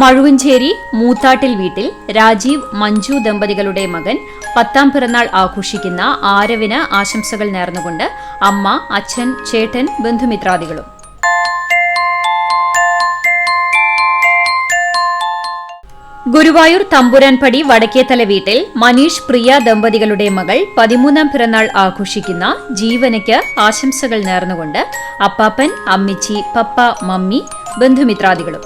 മഴുവഞ്ചേരി മൂത്താട്ടിൽ വീട്ടിൽ രാജീവ് മഞ്ജു ദമ്പതികളുടെ മകൻ 10ാം പിറന്നാൾ ആഘോഷിക്കുന്ന ആരവിന് ആശംസകൾ നേർന്നുകൊണ്ട് അമ്മ, അച്ഛൻ, ചേട്ടൻ, ബന്ധുമിത്രാദികളും. ഗുരുവായൂർ തമ്പുരാൻപടി വടക്കേത്തല വീട്ടിൽ മനീഷ്, പ്രിയ ദമ്പതികളുടെ മകൾ 13ാം പിറന്നാൾ ആഘോഷിക്കുന്ന ജീവനയ്ക്ക് ആശംസകൾ നേർന്നുകൊണ്ട് അപ്പാപ്പൻ, അമ്മിച്ചി, പപ്പ, മമ്മി, ബന്ധുമിത്രാദികളും.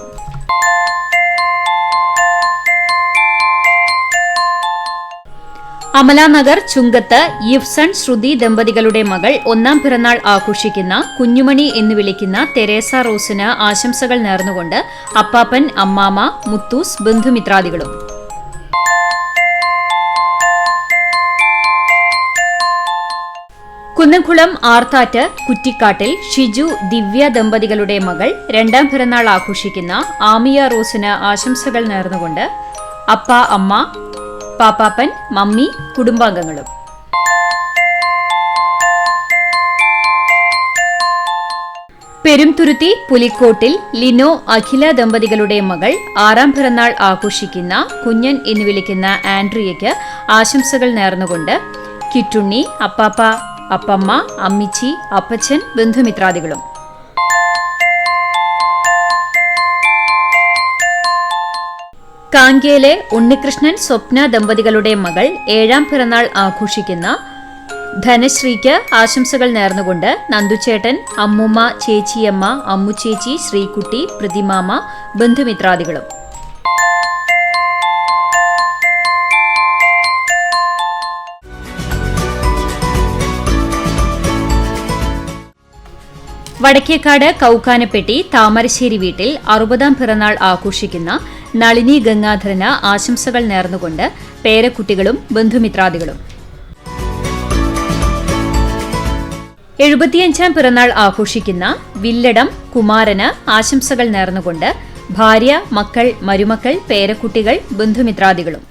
അമലാനഗർ ചുങ്കത്ത് യിഫ്സൺ, ശ്രുതി ദമ്പതികളുടെ മകൾ 1ാം പിറന്നാൾ ആഘോഷിക്കുന്ന കുഞ്ഞുമണി എന്ന് വിളിക്കുന്ന തെരേസ റോസിന് ആശംസകൾ നേർന്നുകൊണ്ട് അപ്പാപ്പൻ, അമ്മാമ, മുത്തൂസ്, ബന്ധുമിത്രാദികളും. കുന്നംകുളം ആർത്താറ്റ് കുറ്റിക്കാട്ടിൽ ഷിജു, ദിവ്യ ദമ്പതികളുടെ മകൾ 2ാം പിറന്നാൾ ആഘോഷിക്കുന്ന ആമിയ റോസിന് ആശംസകൾ നേർന്നുകൊണ്ട് അപ്പ, അമ്മ, പാപ്പാപ്പൻ, മമ്മി, കുടുംബാംഗങ്ങളും. പെരുംതുരുത്തി പുലിക്കോട്ടിൽ ലിനോ, അഖില ദമ്പതികളുടെ മകൾ 6ാം പിറന്നാൾ ആഘോഷിക്കുന്ന കുഞ്ഞൻ എന്ന് വിളിക്കുന്ന ആൻഡ്രിയയ്ക്ക് ആശംസകൾ നേർന്നുകൊണ്ട് കിറ്റുണ്ണി, അപ്പാപ്പ, അപ്പമ്മ, അമ്മിച്ചി, അപ്പച്ചൻ, ബന്ധുമിത്രാദികളും. കാങ്കേലെ ഉണ്ണികൃഷ്ണൻ, സ്വപ്ന ദമ്പതികളുടെ മകൾ 7ാം പിറന്നാൾ ആഘോഷിക്കുന്ന ധനശ്രീക്ക് ആശംസകൾ നേർന്നുകൊണ്ട് നന്ദുചേട്ടൻ, അമ്മുമ്മ, ചേച്ചിയമ്മ, അമ്മുചേച്ചി, ശ്രീകുട്ടി, പ്രതിമാമ, ബന്ധുമിത്രാദികളും. വടക്കേക്കാട് കൗക്കാനപ്പെട്ടി താമരശ്ശേരി വീട്ടിൽ 60ാം പിറന്നാൾ ആഘോഷിക്കുന്ന നളിനി ഗംഗാധരന് ആശംസകൾ നേർന്നുകൊണ്ട് പേരക്കുട്ടികളും ബന്ധുമിത്രാദികളും. 75ാം പിറന്നാൾ ആഘോഷിക്കുന്ന വില്ലടം കുമാരന് ആശംസകൾ നേർന്നുകൊണ്ട് ഭാര്യ, മക്കൾ, മരുമക്കൾ, പേരക്കുട്ടികൾ, ബന്ധുമിത്രാദികളും.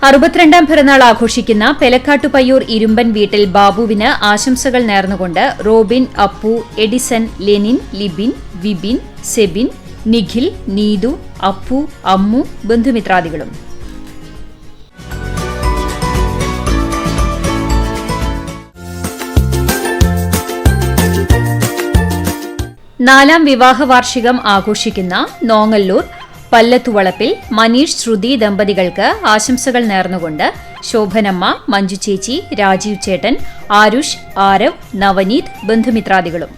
62ാം പിറന്നാൾ ആഘോഷിക്കുന്ന പെലക്കാട്ടുപയ്യൂർ ഇരുമ്പൻ വീട്ടിൽ ബാബുവിന് ആശംസകൾ നേർന്നുകൊണ്ട് റോബിൻ, അപ്പു, എഡിസൺ, ലെനിൻ, ലിബിൻ, വിബിൻ, സെബിൻ, നിഖിൽ, നീതു, അപ്പു, അമ്മു, ബന്ധുമിത്രാദികളും. നാലാം വിവാഹ വാർഷികം ആഘോഷിക്കുന്ന നോങ്ങല്ലൂർ പല്ലത്തുവളപ്പിൽ മനീഷ്, ശ്രുതി ദമ്പതികൾക്ക് ആശംസകൾ നേർന്നുകൊണ്ട് ശോഭനമ്മ, മഞ്ജു ചേച്ചി, രാജീവ് ചേട്ടൻ, ആരുഷ്, ആരവ്, നവനീത്, ബന്ധുമിത്രാദികളും.